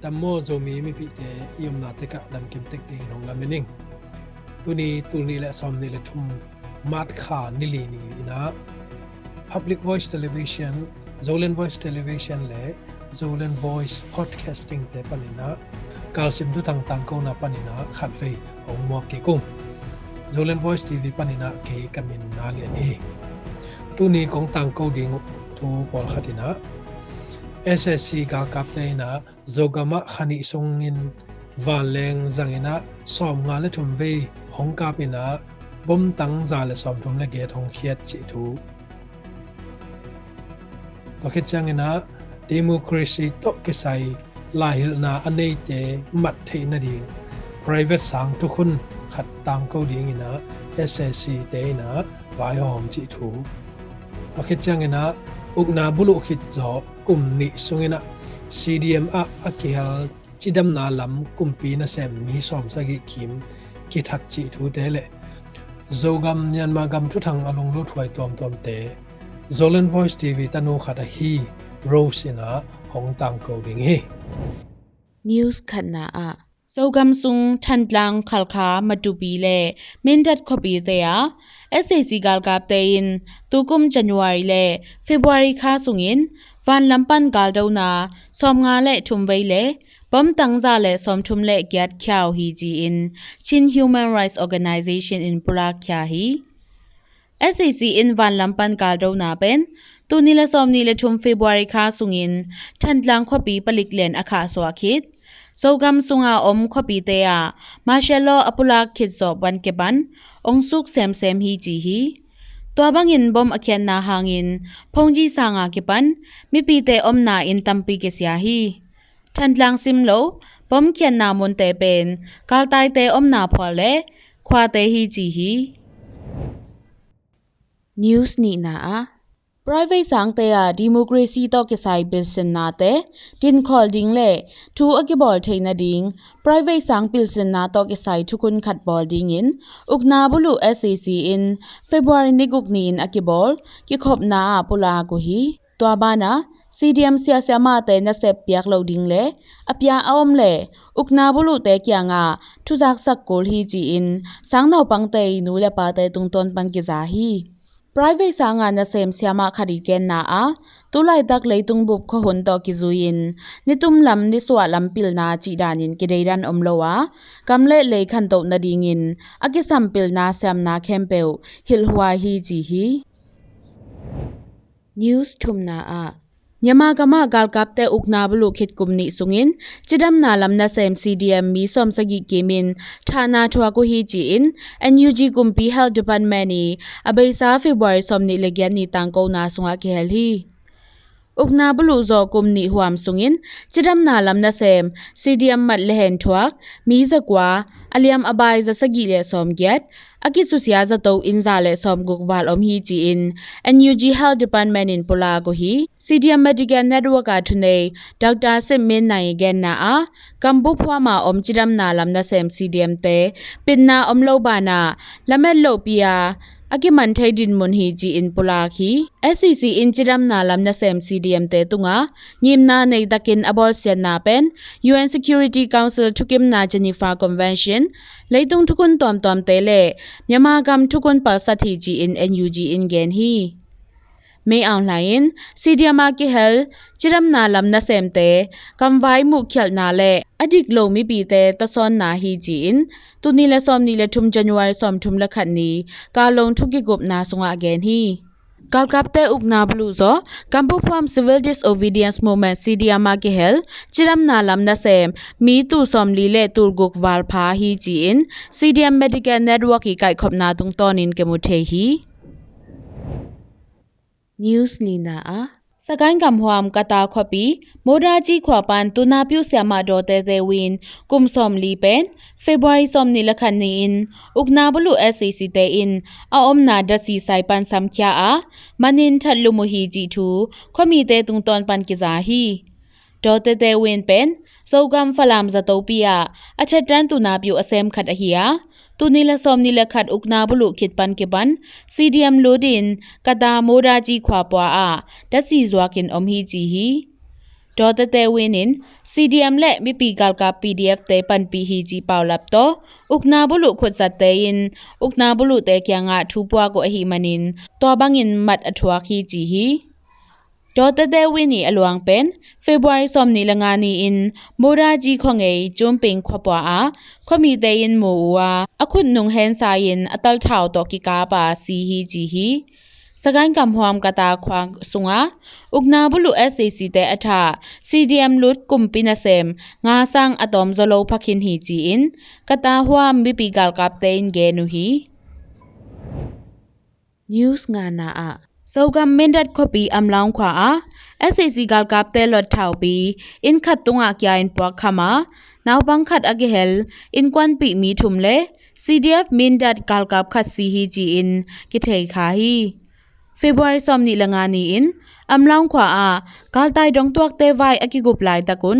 ดัมโมโจมีไม่พิเตยมนาเตกะดัมเกมเต็กดีน้องลามินิงตัวนี้และซอมนี่และชุมมาดขานิลีนีนะ Public Voice Television Zolan Voice Television และ Zolan Voice Podcasting เตปนินะกาลสิมทุตังตังโกนาปนินะขัดเฟยของมัวเกกุง Zolan Voice TV ปนินะเกกัมินนาเลียนีตัวนี้ของตังโกดิงทูปอลขัดินะ SSC กากับเตนะโจกามะขณิสงอินวันเลงจังอินะสอมงานและทุมเวหงกาปินะบ่มตังจาและสอมทุมและเกตหงเขียดจิทูตอคิดจังอินะดิโมคราซีตกไซลายนาอันนี้เตมัดเทนดิง private สังทุกคนขัดตังโกดิงอินะ SSC เตนะไว้หอมจิทูตอคิดจังอินะอุกนาบุลุคิดจอบกุมนิสงอินะ CDM อาเกียลจิดำนาลำกุมปีนะเซมมีสอมสกิคิมกิทักจิทูเตเลโจกำยันมากำทุทังอลงลุถวยตอมเต Zolan Voice TV ตันูขัดฮีโรสินะหงตังโกดิงฮี News ขัดนาอะโจกำซุงทันลังขัลคามาดูปีเลมินดัดคบีเตีย SAC กาลกับเตยินตุกุม January เล February คาสุงินวันลำปันกาลดาวนาสอมงาและทุมไวเลปมตังซาและสอมทุมและเกียรติข่าวฮีจีอินชิน Human Rights Organization in ปุราคยาฮี SAC in วันลำปันกาลดาวนาเป็นตุนิละสอมนิละทุม February คาสุงินทันลังขบีปลิกเลนอาคาสวาคิดโจกำสุงอาอมขบีเตียมาเชลโลอปุราคิดสอบวันเก็บันองสุกเซมฮีจีฮีตัวบังอินบอมอเคียนนาหางินพงจีสางาเก็บันมีปีเตอมนาอินตัมปีเกเสียฮีทันลังซิมโลบอมเคียนนามนเตเป็นกาลไตเตอมนาพอเลควาเตฮีจีฮี News นี่นาPrivate สังเตยดิโมคราซีตอกไซบิลสินนาเตดินคอลดิงเลทูอกิบอลเทนดิง Private สังบิลสินนาตอกไซทุกุนขัดบอลดิงอินอุกนาบุลุ SAC in February นิกุกนีนอกิบอลกิขบนาปุลากุฮีตัวบานา CDM เสียเสียมาเตนเซปเปียกโลดิงเลอพยาออมเลอุกนาบุลุเตกยางาทุจักสักโกลฮีจีอินสังนาวปังเตยนูเลปาเตตุงตนปันกิจาฮี Private สางานนะเซมเสียมาคดีเกนนาตุไลดักเลยตุงบุบขหุนตอกิจุยินนิตุมลำนิสวาลำปิลนาจีดานินกิเดรันอมโลวากำเล่เลยขันโตนาดิงินอากิสัมปิลนาเซมนาเคมเปลฮิลฮวาฮีจีฮี News ทุมนายามากามากาลกับเตอุกนาบลูคิดกุมนิสุงินจิดำนาลำนาเซม CDM มีสอมสกิเกมินฐานาทัวกุฮีจีอิน NUG กุมปี Health Department นีอเบซาฟิบวยสอมนิเลเกียนนีตังโกนาสุงอาเคเฮลฮีอุกนาบลูโจกุมนิหวามสุงินจิดำนาลำนาเซม CDM มัดเลเฮนทัวกมีสกว่าอเลียมอบายจะสกิเลสอมเกียดอากิสุเสียจะโตอินซาเลสอมกุกวาลอมฮีจีอิน NUG Health Department in ปุลากุฮี CDM Medical Network อาทุเนดรซิมมินนายเกนนากัมบุพวามาอมจิดำนาลำนาเซม CDM เตปินนาอมโลบานาละเมลโลปียาอากิมันไทดินมุนฮีจีอินปุลาคี SCC อินจิรัมนาลำนาเซม CDM เตตุงายิมนาในตะกินอบอลเซียนนาเป็น UN Security Council ทุกิมนาเจนีฟา Convention เลยตุงทุกุนตอมเตเลยามากำทุกุนปัลสัตฮีจีอิน NUG อินเกนฮีไม่เอาไหลน์ CDM อากิเฮลจิรัมนาลำนาเซมเตกำไว้มุขเขลนาเลอดิกโลมิปีเตตะซอนนาฮีจีอินตุนีและซอมนีและทุม January ซอมทุมละขันนี้กาลงทุกิกบนาสงอาเกนฮีกาลกับเตอุกนาบลูโซกัมพูพวาม Civil Disobedience Movement CDM อากิเฮลจิรัมนาลำนาเซมมีตูซอมลีและตูกุกวาลพาฮีจีอิน CDM Medical Network ฮีไก่ขบนาตุงตอนินเกมุเทฮี News ลีนาสกายกำหวามกตาขบีโมดาจีขวาปันตุนาพิวเสียมาโดเตเตวินกุมสอมลีเป็น February สอมนิละคันนีอินอุกนาบลู SAC เตอินอาอมนาดัสีไซปันซัมเคียมันินทัดลุมุฮีจีทูขมีเตตุงตอนปันกิจาฮีโดเตเตวินเป็นโซกัมฟลามซาโตปียอาชัดดันตุนาพิวอเซมขัดอหิยาตุนิละซอมนิละขัดอุกนาบลูคิดปันเกบัน CDM โลดินกตาโมดาจีขวาปัวดัสีจวกินอมฮีจีฮี ดอเตเตวินิน CDM และมิปีกาลกา PDF เตปันปีฮีจีเปาลับโตอุกนาบุลุขุดสัตเตยินอุกนาบุลุเตเกียงะทูปัวโกอหิมันินตัวบังอินมัดอทวาคีจีฮีดอเตเตวินีอลวงเป็นเฟบรุยสอมนิลงานีอินโมราจีของเอจุมปิงขวปัวอาขมีเตยินหมูวาอคุนนุงเฮนสายินอตัลเท่าตอกิกาปาซีฮีจีฮีสกันกำหวามกตาควางสุงาอุกนาบุลุ SAC เตอทา CDM ลุดกุมปินาเซมงาสังอะตอมโซโลพักินฮีจีอินกตาหวามบิปีกาลกับเตนเกนุฮี News งานาอะโซกัมเมนดัดคอปีอัมลาวขวา SAC กาลกับเตลอดเท่าปีอินขัดตุงอากยาอินปวกขมานาวบังขัดอเกเฮลอินกวนปีมีทุมเล CDF เมนดัดกาลกับขัดซีฮีจีอินกิเทคาฮีFebruary สอมนิลงานีอินอัมลาวขวากาลไตดงตวกเตไวอกิกุปไลตะกุน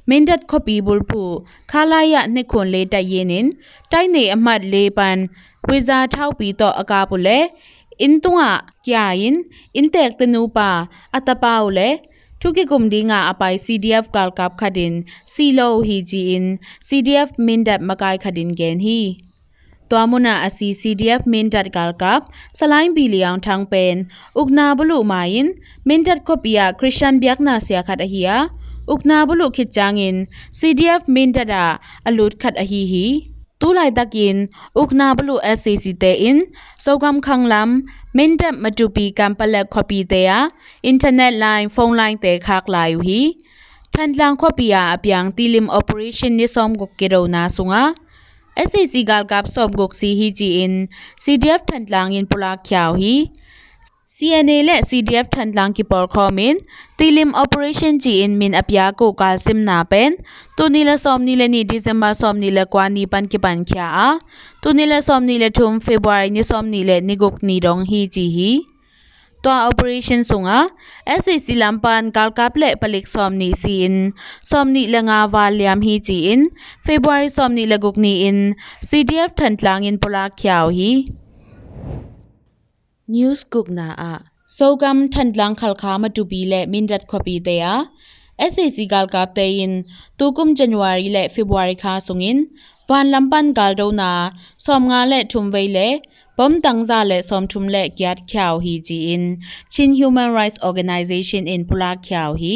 เมนดัดคอปีบุลปูคาลายะเนคนเลตะเยนินไตเนอมัดเลปันวิซาเท่าปีต่ออากาปุเลอินตุงะกยาอินอินเตกตนูปาอัตปาอุเลทุกิกุมดีงาอไป CDF กาลกับขดินซีโลฮีจีอิน CDF เมนดัดมะกายขดินเกนฮีตัวมุนาอซี CDF เมนดัดกาลกับสลายบิลียงทางเป็นอุกนาบุลุมายินเมนดัดคอปียคริสเตียนเบียกนาเสียขัดอหิยาอุกนาบุลุคิดจางอิน CDF เมนดัดอลุดขัดอหิฮีตูไลตักินอุกนาบุลุ SAC เตอินโซกัมคังลัมเมนดัดมาจูปีกัมปะเลคอปีเตยอินเทอร์เน็ตไลน์โฟนไลน์เตคักลายอยู่ฮีทันลังคอปียอเปียงตีลิม operation นิสอมกกเกโรนาสุงาSAC กาลกับสอบกกซีฮีจีอิน CDF ทันลังอินปุลาข่าวฮี CNA และ CDF ทันลังกิปอลคอมินตีลิม operation จีอินมินอพยาโกกาลซิมนาเป็นตุนิละสอมนิละนีดิเซมบาสอมนิละกวานีปันกิปันข่าตุนิละสอมนิละทุมเฟบรุยนิสอมนิละนิกกนีดองฮีจีฮีตัว operation สุงา SAC ลำปันกาลกับและผลิกสอมนิซีอินสอมนิละงาวาเลียมฮีจีอินเฟบรุยสอมนิละกกนีอิน CDF ทันลังอินปุลาข่าวฮี News กุกนาอะโซกัมทันลังขัลคามาตูปีและมินดัดคอปีเตย SAC กาลกับเตยินตุกุม January และ February คาสุงินวันลำปันกาลโดนาสอมงาและทุมเวเลบอมตังซาและสอมทุมและกียดข่าวฮีจีอินชิน Human Rights Organization in ปุลาข่าวฮี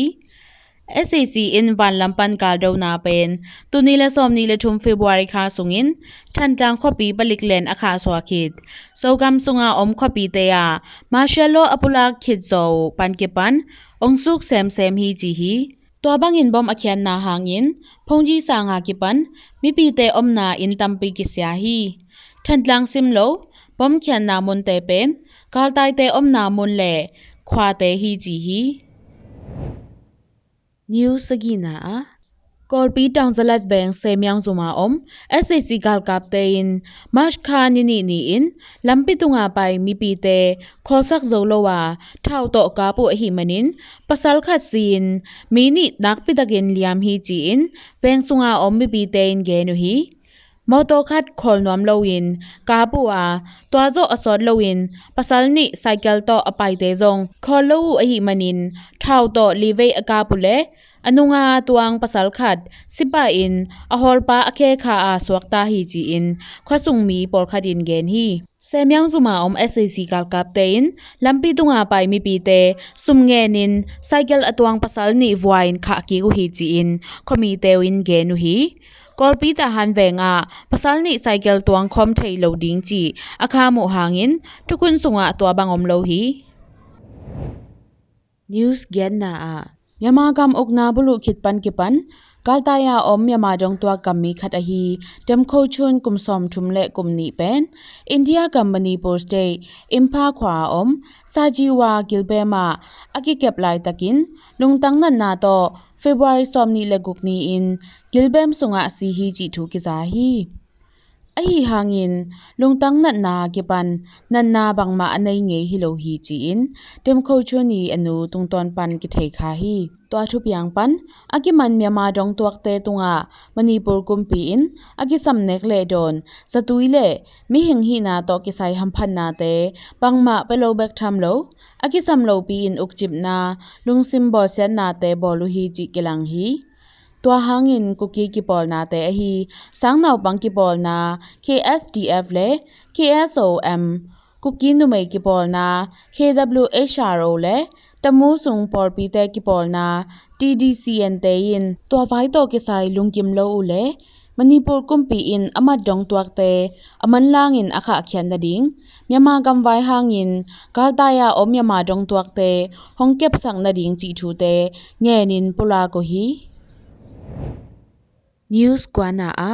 SAC in วันลำปันกาลโดนาเป็นตุนิละสอมนิละทุม February คาสุงินทันจังคอปีปลิกเลนอาคาสวาคิดโซกัมสุงาอมคอปีเตยมาเชโลอปุลาคิดโซปันเกปันองสุกเซมฮีจีฮีตัวบังอินบอมอเคียนนาหางอินพงจีสางากิปันมิปีเตอมนาอินตัมปีกิสยาฮีทันลังซิมโลบอมเคียนนามุนเตเป็นกาลไตเตอมนามุนเลควาเตฮีจีฮีนิวสกีนาอะกอลปีตองสลัดแบงเซมยังซุมาอม SAC กาลกับเตอินมาชคานินีนีอินลำปิตุงาไปมีปีเตคอสักโซโลวาเท่าโตกาปุอหิมันินปัสสัลขัดซีนมีนินักปิตะเกนเลียมฮีจีอินแบงซุงาอมมีปีเตอินเกนุฮีมอโตคัดคอลนวมโลวินกาปัวตัวโจอสอดโลวินปัสสัลนิไซเคิลโตอไปเตซงคอลโลอหิมันินเท่าโตลีเวอากาปุเลอนุงาตวงปัสสัลขัดสิบาอินอฮอลปาอเคคาอาสวกตาฮีจีอินขวสุงมีปอลขัดินเกนฮีเซมยังซุมาอม SAC กาลกับเตอินลำปีตุงาไปมีปีเตซุมเงนินไซเคิลอตวงปัสสัลนิวายน์ขากิกุฮีจีอินขมีเตวินเกนุฮีกอลปีตาฮันเวงาปัสสัลนิไซเคิลตวงคอมเทโลดิงจีอาคาโมหางินทุกุนสุงาตัวบังอมโลฮี News เกนนาอะยามากำอกนาบุลุคิดปันกิปันกาลตายาอมยามาจงตัวกัมมีขัดอหีเดมโคชุนกุมสอมทุมเละกุมนีเป็นอินเดียกัมมณีโปสเตอิมพาขวาอมซาจีวากิลเบมาอากิเก็บลายตะกินลุงตังนันนาโตเฟบรุยสอมนีเลกุกนีอินกิลเบมสุงะซีฮีจิทูกิซาฮี hi hangin lungtang nat na kipan nan na bangma anei nge hi lo hi chi in tem kho choni anu tungton pan ki thei kha hi to thu piang pan akiman myama dong tuak te tunga manipur kumpi in aki samnek le don satui le mi hing hi na to ki sai ham phan na te bangma pelo bek tham lo aki sam lo pi in ukchip na lungsim bo sen na te bolu hi chi kilang hiตัวหางินกุกีกิปอลนาแต่ฮีสังนาวปังกิปอลนา KSDF เล KSOM กุกีนุเมกิปอลนา KWHRO เลตมูสุงปอลปีแต่กิปอลนา TDCN เตยินตัวไฟโตกิไซลุงกิมโลอุเลมณีปุรกุมปีอินอมัดดงตัวเตอมันลางินอาคาเขียนดดิงเมียมากำไว้หางินกาลตายาอมเมียมาดงตัวเตห้องเก็บสังดดิงจีทูเตเงนินปุลาโกฮีNews Kwana a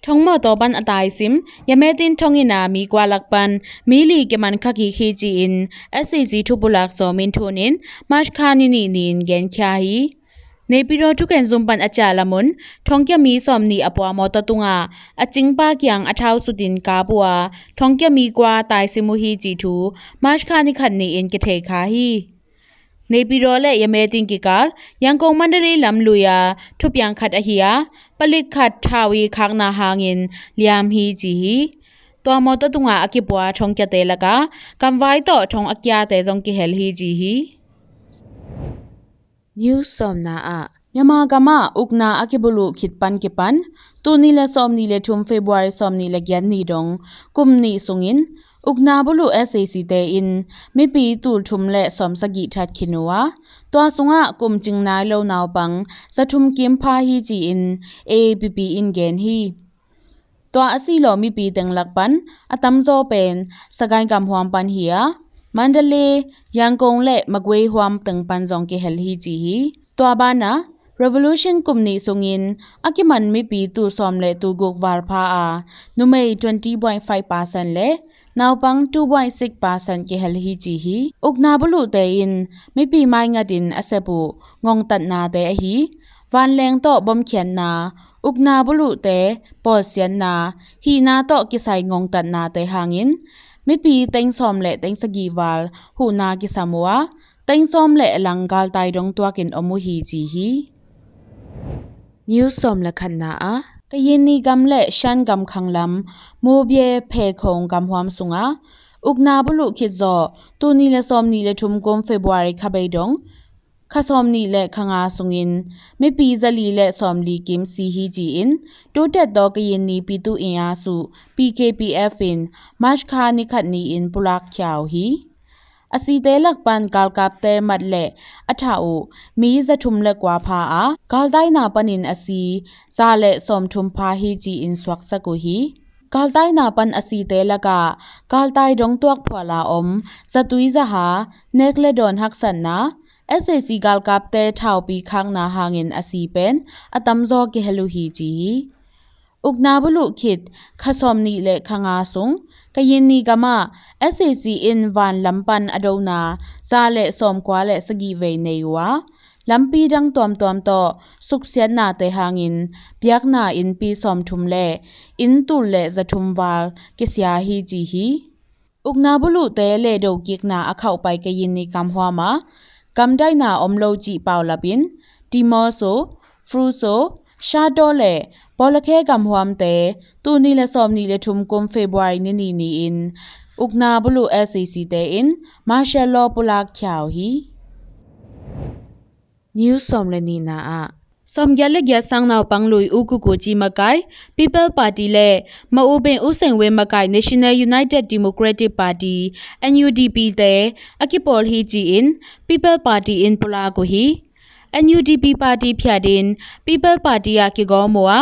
Thongmo to ban atai sim yametin thongina mi kwalak pan mili keman khaki khiji in SCG thupulak so min thunin march khani ni nin gen kya hi Nepiro thuken zumpan acha lamun thongkya mi somni apwa mo to tunga achingpa kyang athau sutin ka bua thongkya mi kwa tai simu hi ji thu march khani khat ni in ke thei kha hi Nepiro le yametin kikal Yangkong Mandalay lamluya thupyang khat a hiya palik khat thawi khakna hangin liam hi ji hi to mo to tunga akipwa thongkya te laka kamwai to thong akya te jong ki hel hi ji hi News somna a Myama gama ukna akibulu khitpan kipan tuni le somni le thum February somni le gyan ni dong kumni sungin ukna bulu SAC te in mipi tul thum le somsagi that khinwa to sunga kumjing nai lo naw pang sathum kim pha hi ji in APP in gen hi to asi lo mipi tenglak pan atam zo pen sagai gam hwam pan hiya Mandalay Yangkong le magwei hwam teng pan jong ki hel hi ji hi to bana Revolution kumni sungin akiman mipi tu som le tu gok war pha a numei 20.5% le now pang 2.6% ki hel hi ji hi ukna bulu te in mipi mai nga din asepu ngong tat na te hi wan leng to bom khian na ukna bulu te pol sian na hi na to ki sai ngong tat na te hangin mipi teng som le teng sagi wal hu na ki samwa teng som le langal tai dong twakin omu hi ji hi News som la khan na a kayini gam le shan gam khanglam mobye phe khong gam hwam sunga ukna bulu khitzo tuni le somni le thum kom February khabai dong khasomni le khanga sungin mipi zali le somli kim si hi ji in to tet do kayini pitu inya su PKPF in march kha ni khat ni in pulak khyao hi asi te lak pan kal kap te mat le atha u mi zathum le kwa pha a kal dai na panin asi za le som thum pha hi ji in swak sa ko hi kal dai na pan asi te laka kal dai dong tuak phwala om satui za ha nek le don hak san na SAC kal kap te thau pi khang na hangin asi pen atam zo ki helu hi ji ukna bulu khit khasom ni le khanga sung kayini gama SAC in van lampan adona za le som kwa le sagi ve neiwa lampi dang tom tom to suksian na te hangin biak na in pi som thum le in tul le zathum wal kisya hi ji hi ukna bulu te le do kik na akhau pai kayini kamhwa ma kamdai na omlo ji paulapin timoso fruso shado le polakhe kamhwam te tuni le somni le thum kom February ni ni in ukna bulu SAC te in martial law pulak khyao hi News somle ni na a somgya le gya sangnaw panglui ukuku ji makai People Party le maubin usengwe makai National United Democratic Party NUDP te akipol hi ji in People Party in pulako hi NUDP Party phadin People Party ya ki go moa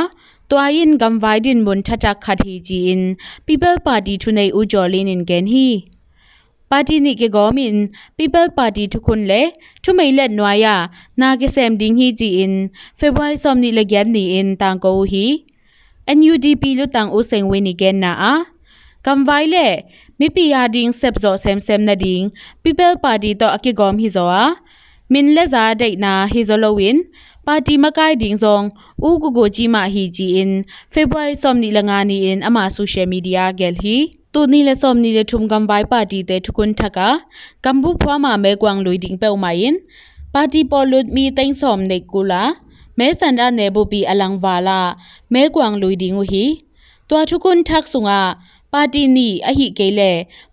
twayin gamwaidin mun thatak khathi ji in People Party thunei u jolin in gen hi Party ni ke gomin People Party thukun le thumei let nwaya na ke sem ding hi ji in February somni le gyan ni in tang ko hi NUDP lu tang u sengwe ni gen na a kamwai le mi pi ya ding sep zo sem na ding People Party to akigom hi zo a มินเลซาไดนาฮิโซโลวินปาร์ตี้มะไกดิงซองอูกูโกจีมาฮีจีอินเฟบรุยซอมนีละงานีอินอามาโซเชียลมีเดียเกลฮีตูนีเลซอมนีเลทุมกัมไวปาร์ตี้เตทุกุนทักะกัมบุพวามาเมกวางลุยดิงเปวมาอินปาร์ตี้ปอลุดมีเต็งซอมเนกูลาเมสันดาเนบุปีอลังวาลาเมกวางลุยดิงอูฮีตัวทุกุนทักสุงาปาร์ตี้นี้อหิเกเล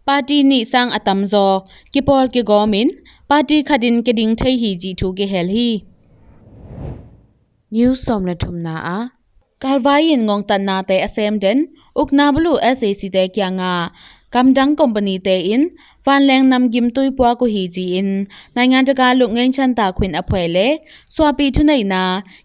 ปาร์ตี้นี้สร้างอัตัมโซกิปอลกิกอมินปาร์ตี้ขัดินกดิงเทฮีจีทูเกเฮลฮีนิวสอมเลทุมนาอากาลวายินงงตันนาเตอเซมเดนอุกนาบลูSACเตกยางากำดังคอมพานีเตอินฟันแรงนำกิมตุยปัวกุฮีจีอินในงานจักการลุกเงินชันตาควินอภัยเลสวาปีทุนายนา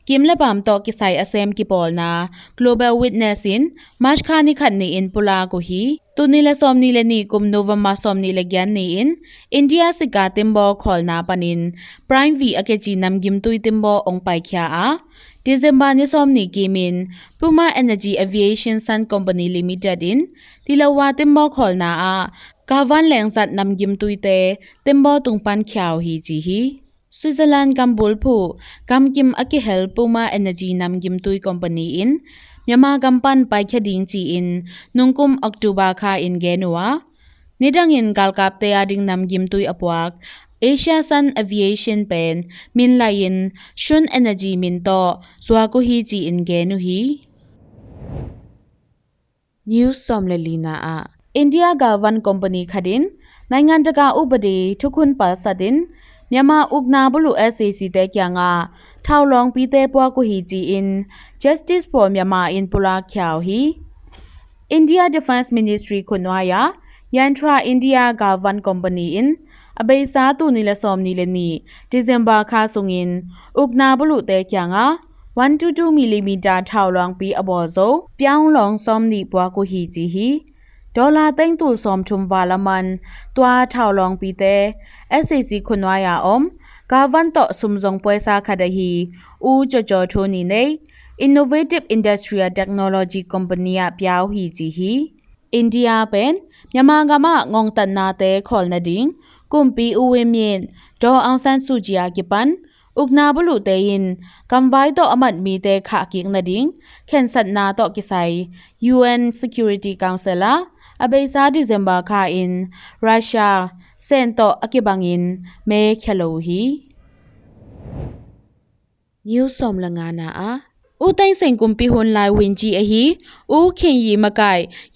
กิมและปามตอกิไซอเซมกิปอลนา Global Witness in มาชคานิขันนีอินปุลากุฮีตุนีและซอมนีและนีกุมโนวามาซอมนีและแกนนีอินอินเดียสิกาติมบอคอลนาปานินไพร์วีอเกจีนำกิมตุยติมบอองไปเขียอาDecember ni somni kimin Puma Energy Aviation Sun Company Limited in tilawa timbo kholna a kawan lengsat namgim tuite timbo tungpan khyao hi ji hi Switzerland Kambul phu kamkim akihel Puma Energy namgim tui company in Myanmar kampan pai khading chi in nungkum October kha in genua nidang in kalkap te ading namgim tui apwak Asia Sun Aviation Pen min lain Shun Energy min to swaku hi ji in genu hi News Somlelina a India Galvan Company khadin naingan taka ubade thukun pal sadin Myanmar Ugna bulu SAC te kyanga thawlong pi te pwa ku hi ji in Justice for Myanmar in pula khyao hi India Defense Ministry khunwaya Yantra India Galvan Company in abai sa tu ni la som ni le ni December kha sungin ukna bulu te kyanga 122 mm ထောက်လောင်ပြီးအပေါ်ဆုံးပြောင်းလောင်som ni bwa ko hi ji hi ဒေါ်လာသိန်းတူsom thum wa la man တွားထောက်လောင်ပြီးတဲ့ SAC ခွန်ဝါရအောင်กาวันต่อสุมจงป่วยซาคาดาฮีอูจ่อโทนี่ใน Innovative Industrial Technology Company อ่ะเปียวฮีจีฮีอินเดียเป็นမြန်မာကမငုံတနာတဲခေါ်နဒင်းကွန်ပီဦးဝင်းမြင့်ဒေါ်အောင်ဆန်းစုကြည်ယာကိပန်อุกนาบลุเตยินกำไว้ต่ออมัดมีเตขากิกนดิงเข็นสัตนาต่อกิไซ UN Security Council อเบซาดิเซมบาคาอินรัสเซียเซนต่ออกิบังอินเมเคโลฮีนิวสอมละงานาอาอูไต้เซ็งกุมปีฮุนไลวินจีอฮีอูเข็นยีมะไก่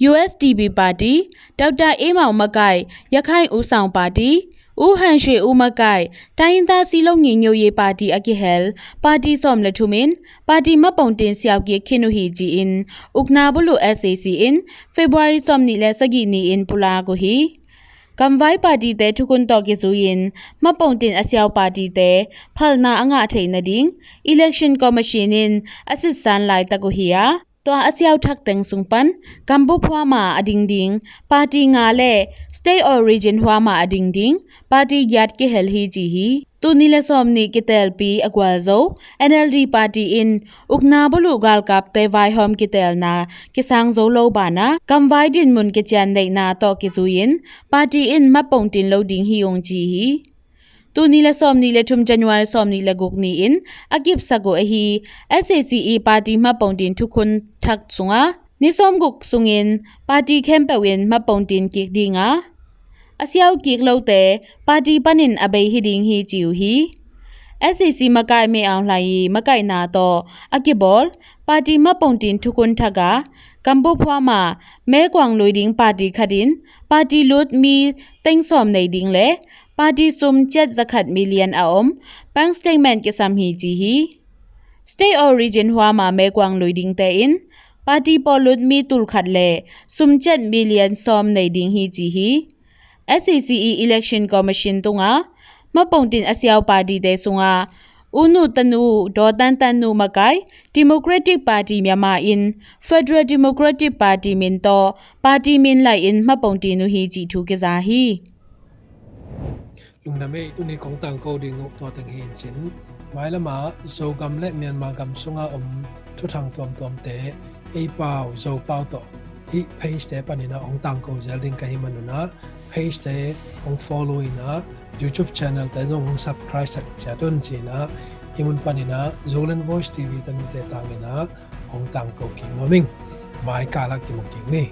USDP ปาร์ตี้ดร.เอเหมาะมะไก่ยะไข่อูส่องปาร์ตี้ဦးဟန်ရွှေဦးမကိုင်တိုင်းရင်းသားစီလုံးညီညွတ်ရေးပါတီအကိဟဲလ်ပါတီစောမလထုမင်ပါတီမပုံတင်ဆောက်ကိခိနုဟီဂျီအင်ဥကနာဘလူ SAC in February စောမနီလဲစကိနီ in ပူလာကိုဟီကမ်ဝိုင်ပါတီတဲ့ထုကွန်တော့ကိဇူယင်မပုံတင်အဆောက်ပါတီတဲ့ဖလနာအငါထိန်နဒင်း Election Commission in အစစ်စန်လိုက်တကိုဟီယာตัวอาเซียวทักเต็งสุงปันกัมพูพวามาอดิงดิงปาร์ตี้งาเล่ State Origin พวามาอดิงดิงปาร์ตี้ยัดกิเฮลฮีจีฮีตูนิเลซอมนีกิเตลปีอกวาโซ NLD ปาร์ตี้อินอุกนาบลูกาลกับเตวายฮอมกิเตลนากิสังโซโลบานากัมไวดินมุนกิจันเดนาตอกิซูยินปาร์ตี้อินมาปงตินโลดิงฮียงจีฮีตูนีละซอมนีละทุมจันวาซอมนีละกุกนีอินอากิบสะโกอฮี SACE ปาร์ตี้มาปงตินทุกคนทักสุงานิซอมกุกสุงินปาร์ตี้เข้มเปวินมาปงตินกิกดิงาอาเซียวกิกโลเตปาร์ตี้ปันินอเบฮิดิงฮีจิวฮี SAC มาไกเมอองไลมาไกนาโตอากิบอลปาร์ตี้มาปงตินทุกคนทักกากัมพูพวามาแม่กวางลุยดิงปาร์ตี้ขดินปาร์ตี้ลุดมีเต็งซอมในดิงเลปาร์ตี้ซุม7จักขัดมิลเลียนอาอมแบงค์สเตทเมนต์กิซัมฮีจีฮี State Origin หัวมาแม่กวางลุยดิงเตอินปาร์ตี้ปอลุดมีตุลขัดเลซุม7มิลเลียนซอมในดิงฮีจีฮี SCCE Election Commission ตุงามาปงตินอาเซียวปาร์ตี้เตซุงาอุนุตนูดอตันตันนูมะไก Democratic Party မြန်မာ in Federal Democratic Party มินโตปาร์ตี้มินไลอินมาปงตินุฮีจีทูกิซาฮีลุงดำเอตุนีของต่างโกดิงตัวต่างเห็นเช่นหมายละมาโซกัมและเมียนมากำสุงอาทุทางตัวเตะไอเปาโซเปาต่อฮิเพย์สเตปันินาของต่างโกเจลิงกับฮิมันนะ page te hong follow ina YouTube channel te zong hong subscribe sak cha don china imun panina Zolan Voice TV tan te tangina hong tang ko king noming mai kala ki mo king ni